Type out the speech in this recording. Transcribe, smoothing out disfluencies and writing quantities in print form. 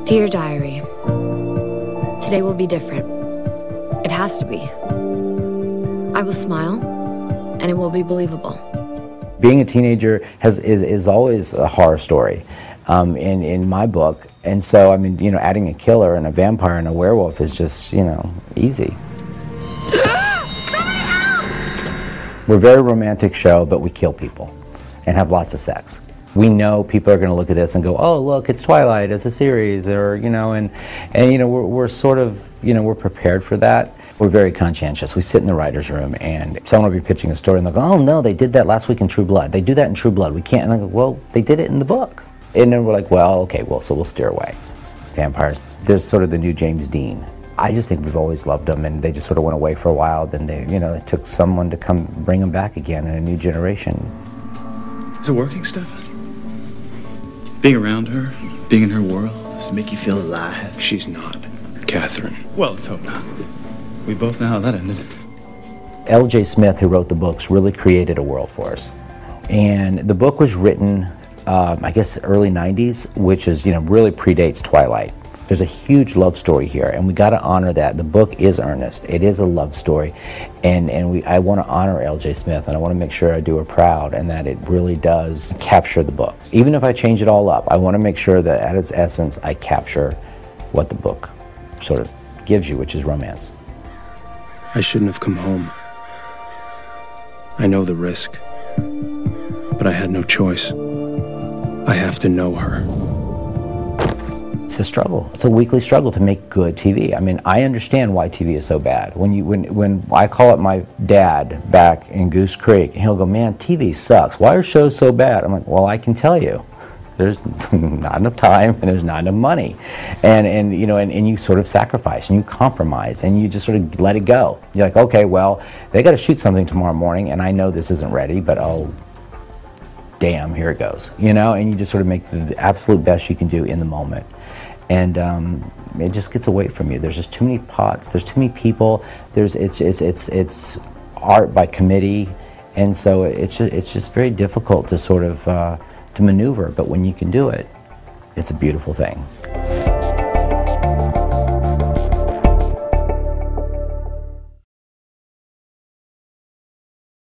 Dear Diary, today will be different. It has to be. I will smile, and it will be believable. Being a teenager is always a horror story in my book, and so I mean, you know, adding a killer and a vampire and a werewolf is just, you know, easy. We're a very romantic show, but we kill people and have lots of sex. We know people are going to look at this and go, oh, look, it's Twilight, it's a series, or, you know, and you know, we're sort of, you know, we're prepared for that. We're very conscientious. We sit in the writer's room and someone will be pitching a story and they'll go, oh no, they did that last week in True Blood. They do that in True Blood. We can't. And I go, well, they did it in the book. And then we're like, well, okay, well, so we'll steer away. Vampires, there's sort of the new James Dean. I just think we've always loved them, and they just sort of went away for a while. Then they, you know, it took someone to come bring them back again in a new generation. Is it working, Stefan? Being around her, being in her world, does it make you feel alive? She's not Catherine. Well, let's hope not. We both know how that ended. L.J. Smith, who wrote the books, really created a world for us. And the book was written, I guess, early 90s, which is, you know, really predates Twilight. There's a huge love story here, and we got to honor that. The book is earnest. It is a love story, and I want to honor L.J. Smith, and I want to make sure I do her proud, and that it really does capture the book. Even if I change it all up, I want to make sure that at its essence, I capture what the book sort of gives you, which is romance. I shouldn't have come home. I know the risk, but I had no choice. I have to know her. It's a struggle. It's a weekly struggle to make good TV. I mean, I understand why TV is so bad. When I call up my dad back in Goose Creek, he'll go, man, TV sucks. Why are shows so bad? I'm like, well, I can tell you. There's not enough time and there's not enough money. And you know, and you sort of sacrifice and you compromise and you just sort of let it go. You're like, okay, well, they got to shoot something tomorrow morning and I know this isn't ready, but oh, damn, here it goes. You know, and you just sort of make the absolute best you can do in the moment. And it just gets away from you. There's just too many pots. There's too many people. It's art by committee, and so it's just very difficult to sort of to maneuver. But when you can do it, it's a beautiful thing.